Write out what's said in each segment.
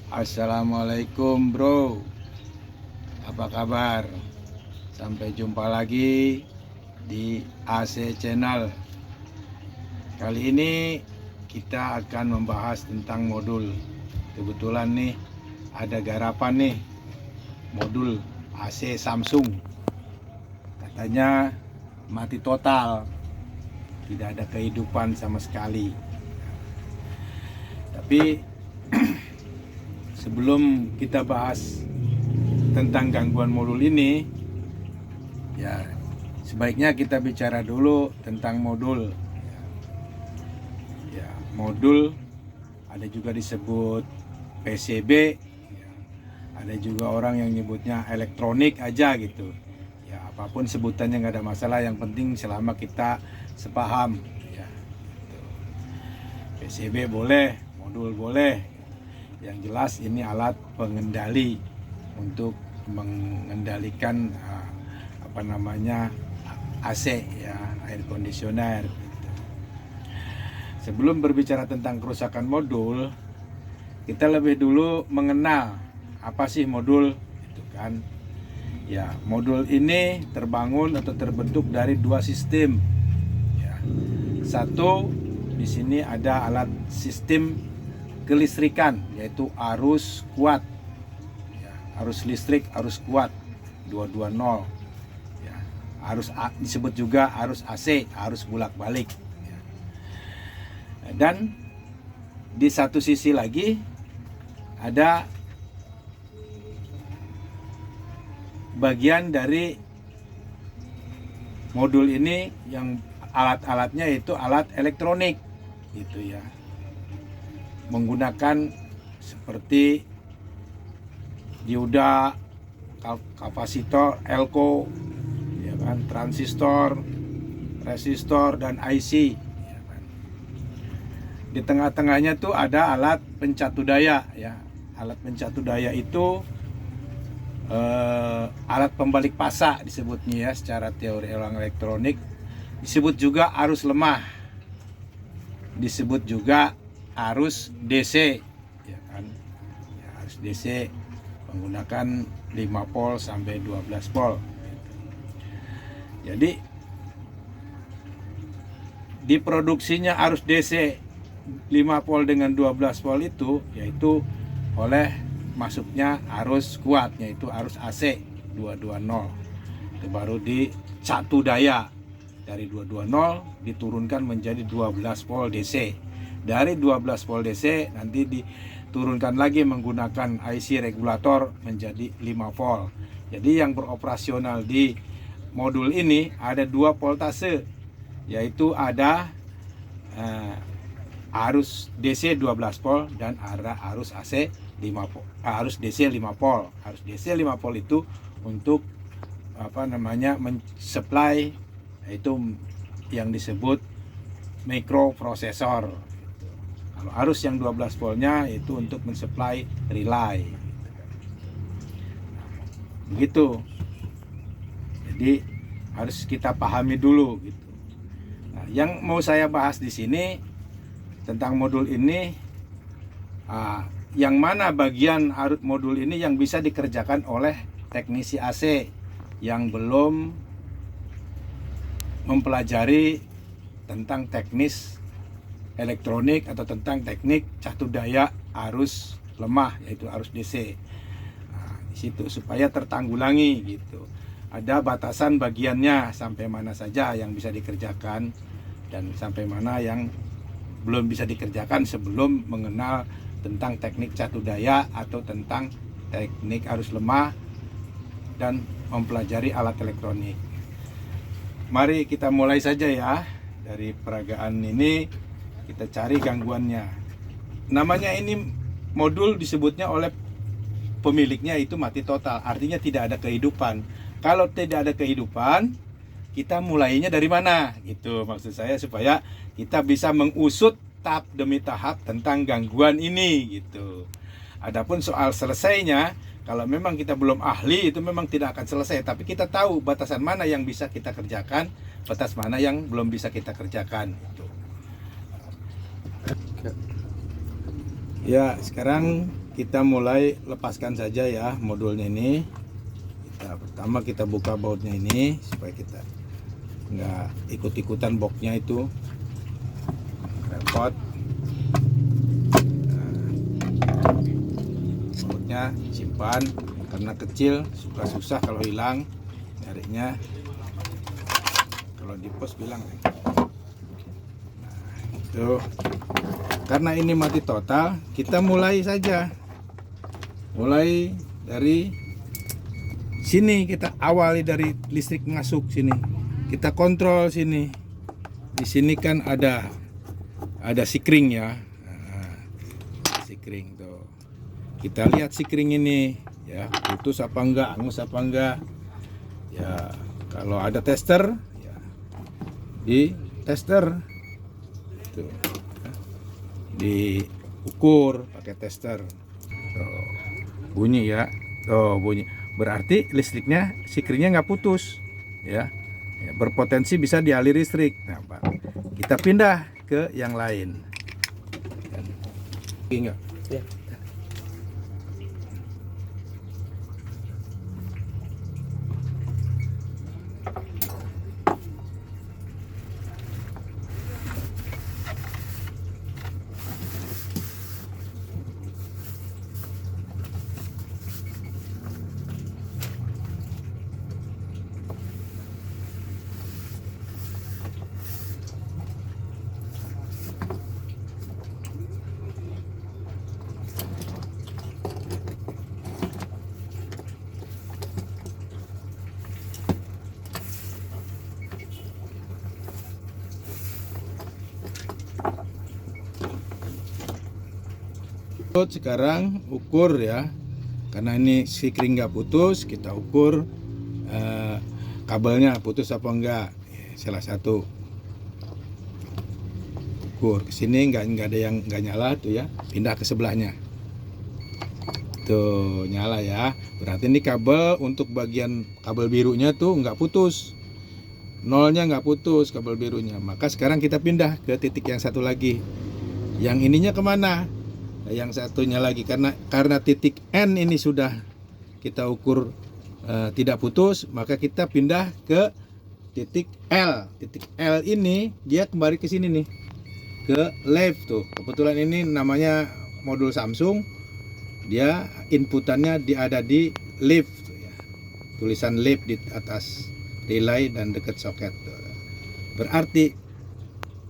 Assalamualaikum bro, apa kabar? Sampai jumpa lagi di AC Channel. Kali ini kita akan membahas tentang modul. Kebetulan nih ada garapan nih, modul AC Samsung. Katanya mati total, tidak ada kehidupan sama sekali. Tapi sebelum kita bahas tentang gangguan modul ini, ya sebaiknya kita bicara dulu tentang modul. Ya, modul ada juga disebut PCB, ya, ada juga orang yang nyebutnya elektronik aja gitu. Ya apapun sebutannya nggak ada masalah, yang penting selama kita sepaham. Ya, gitu. PCB boleh, modul boleh. Yang jelas ini alat pengendali untuk mengendalikan AC, ya, air conditioner gitu. Sebelum berbicara tentang kerusakan modul, kita lebih dulu mengenal apa sih modul itu kan. Ya, modul ini terbangun atau terbentuk dari dua sistem. Ya. Satu, di sini ada alat sistem kelistrikan, yaitu arus kuat. Ya, arus listrik, arus kuat 220. Ya, arus disebut juga arus AC, arus bolak-balik. Ya. Dan di satu sisi lagi ada bagian dari modul ini yang alat-alatnya itu alat elektronik gitu ya, menggunakan seperti dioda, kapasitor, elko, ya kan, transistor, resistor, dan IC. Ya kan. Di tengah-tengahnya tuh ada alat pencatu daya. Ya, alat pencatu daya itu alat pembalik pasa disebutnya ya, secara teori elektronik. Disebut juga arus lemah, disebut juga arus DC, ya kan? Ya, arus DC menggunakan 5 volt sampai 12 volt. Jadi diproduksinya arus DC 5 volt dengan 12 volt itu yaitu oleh masuknya arus kuat, yaitu arus AC 220. Itu baru dicatu daya, dari 220 diturunkan menjadi 12 volt DC. Dari 12 volt DC nanti diturunkan lagi menggunakan IC regulator menjadi 5 volt. Jadi yang beroperasional di modul ini ada dua voltase, yaitu ada arus DC 12 volt dan ada arus AC 5 volt, arus DC 5 volt. Arus DC 5 volt itu untuk mensupply, yaitu yang disebut mikroprosesor. Kalau arus yang 12 voltnya itu untuk mensupply relay. Begitu. Jadi harus kita pahami dulu gitu. Nah, yang mau saya bahas di sini tentang modul ini, yang mana bagian modul ini yang bisa dikerjakan oleh teknisi AC yang belum mempelajari tentang teknis elektronik atau tentang teknik catu daya arus lemah, yaitu arus DC. Nah, di situ supaya tertanggulangi gitu. Ada batasan bagiannya sampai mana saja yang bisa dikerjakan dan sampai mana yang belum bisa dikerjakan sebelum mengenal tentang teknik catu daya atau tentang teknik arus lemah dan mempelajari alat elektronik. Mari kita mulai saja ya. Dari peragaan ini kita cari gangguannya. Namanya ini modul disebutnya oleh pemiliknya itu mati total, artinya tidak ada kehidupan. Kalau tidak ada kehidupan, kita mulainya dari mana? Gitu maksud saya, supaya kita bisa mengusut tahap demi tahap tentang gangguan ini gitu. Adapun soal selesainya, kalau memang kita belum ahli, itu memang tidak akan selesai. Tapi kita tahu batasan mana yang bisa kita kerjakan, batas mana yang belum bisa kita kerjakan gitu. Ya, sekarang kita mulai lepaskan saja ya modulnya ini. Pertama kita buka bautnya ini supaya kita nggak ikut-ikutan boxnya itu repot. Bautnya simpan karena kecil, suka susah kalau hilang nyarinya. Kalau di pos bilang itu karena ini mati total, kita mulai saja, mulai dari sini, kita awali dari listrik masuk sini, kita kontrol sini. Di sini kan ada sikring ya, sikring tuh, kita lihat sikring ini ya, putus apa enggak, angus apa enggak ya. Kalau ada tester ya, di tester tuh, diukur pakai tester. Tuh, bunyi ya, tuh bunyi, berarti listriknya, sikringnya nggak putus ya, berpotensi bisa dialiri listrik. Nah, Pak, kita pindah ke yang lain. Enggak ya. Sekarang ukur ya, karena ini sikring nggak putus, kita ukur kabelnya putus apa enggak. Salah satu ukur ke sini, nggak ada yang nggak nyala tuh ya, pindah ke sebelahnya tuh, nyala ya. Berarti ini kabel untuk bagian kabel birunya tuh nggak putus, nolnya nggak putus kabel birunya. Maka sekarang kita pindah ke titik yang satu lagi, yang ininya kemana, yang satunya lagi, karena titik N ini sudah kita ukur tidak putus, maka kita pindah ke titik L. Titik L ini dia kembali ke sini nih, ke left tuh. Kebetulan ini namanya modul Samsung, dia inputannya ada di left tuh ya. Tulisan left di atas relay dan dekat soket tuh. Berarti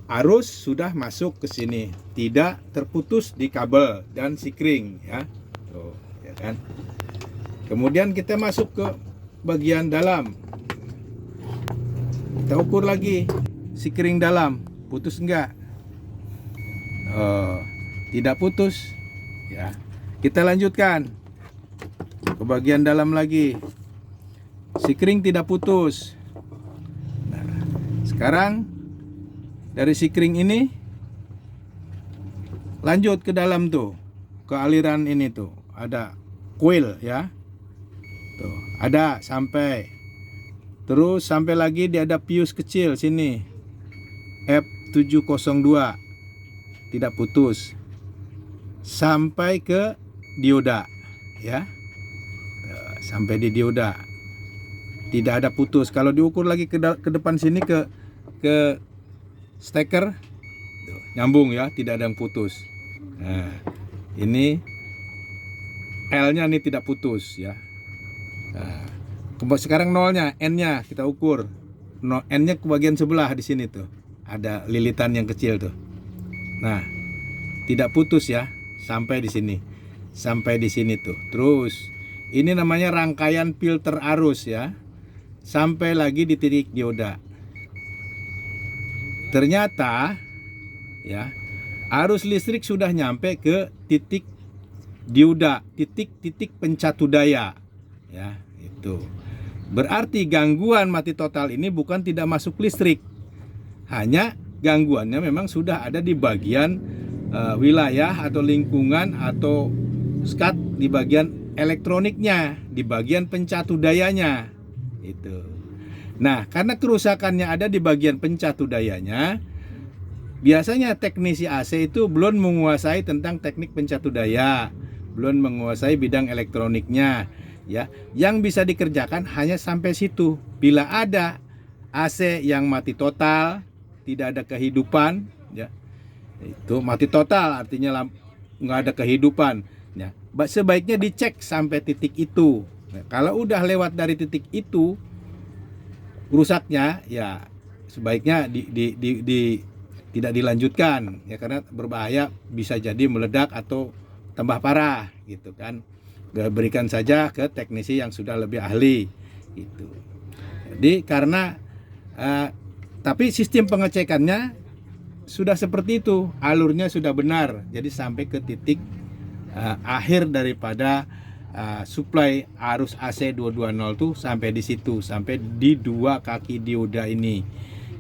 arus sudah masuk ke sini, tidak terputus di kabel dan sikring ya. Tuh, ya kan. Kemudian kita masuk ke bagian dalam. Kita ukur lagi sikring dalam, putus enggak? Tidak putus ya. Kita lanjutkan ke bagian dalam lagi. Sikring tidak putus. Nah, sekarang dari sikring ini lanjut ke dalam tuh, ke aliran ini tuh, ada coil ya. Tuh, ada sampai. Terus sampai lagi dia ada fuse kecil sini. F702. Tidak putus. Sampai ke dioda ya. Tuh, sampai di dioda. Tidak ada putus. Kalau diukur lagi ke depan sini ke steker, tuh, nyambung ya, tidak ada yang putus. Nah, ini L-nya ini tidak putus ya. Nah, sekarang nolnya, N-nya kita ukur. N-nya ke bagian sebelah di sini tuh, ada lilitan yang kecil tuh. Nah, tidak putus ya, sampai di sini, sampai di sini tuh. Terus ini namanya rangkaian filter arus ya, sampai lagi di titik dioda. Ternyata ya, arus listrik sudah nyampe ke titik dioda, titik pencatu daya ya, itu. Berarti gangguan mati total ini bukan tidak masuk listrik, hanya gangguannya memang sudah ada di bagian wilayah atau lingkungan atau skat, di bagian elektroniknya, di bagian pencatu dayanya itu. Nah, karena kerusakannya ada di bagian pencatu dayanya, biasanya teknisi AC itu belum menguasai tentang teknik pencatu daya, belum menguasai bidang elektroniknya, ya. Yang bisa dikerjakan hanya sampai situ. Bila ada AC yang mati total, tidak ada kehidupan, ya, itu mati total artinya nggak ada kehidupan, ya. Sebaiknya dicek sampai titik itu. Nah, kalau udah lewat dari titik itu rusaknya, ya sebaiknya tidak dilanjutkan, ya, karena berbahaya, bisa jadi meledak atau tambah parah gitu kan. Berikan saja ke teknisi yang sudah lebih ahli gitu. Jadi karena tapi sistem pengecekannya sudah seperti itu, alurnya sudah benar, jadi sampai ke titik akhir daripada suplai arus AC 220 tuh sampai di situ, sampai di 2 kaki dioda ini.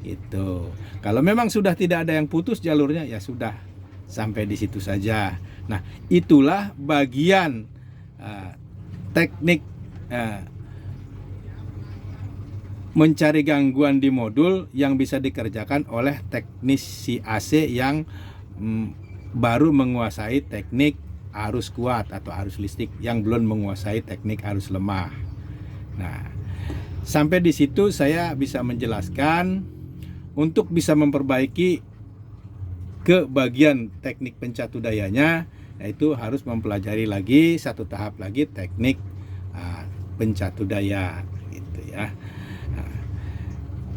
Itu. Kalau memang sudah tidak ada yang putus jalurnya, ya sudah sampai di situ saja. Nah, itulah bagian teknik mencari gangguan di modul yang bisa dikerjakan oleh teknisi AC yang baru menguasai teknik arus kuat atau arus listrik, yang belum menguasai teknik arus lemah. Nah, sampai di situ saya bisa menjelaskan. Untuk bisa memperbaiki ke bagian teknik pencatu dayanya, yaitu harus mempelajari lagi satu tahap lagi teknik pencatu daya gitu ya. Nah,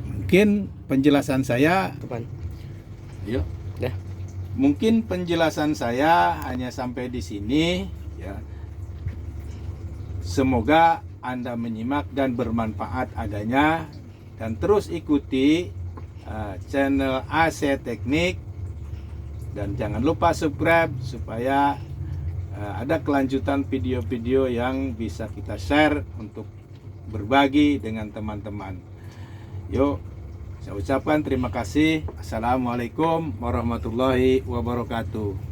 mungkin penjelasan saya yuk. Mungkin penjelasan saya hanya sampai di sini ya. Semoga Anda menyimak dan bermanfaat adanya, dan terus ikuti channel AC Teknik, dan jangan lupa subscribe supaya ada kelanjutan video-video yang bisa kita share untuk berbagi dengan teman-teman. Yuk, saya ucapkan terima kasih. Assalamualaikum warahmatullahi wabarakatuh.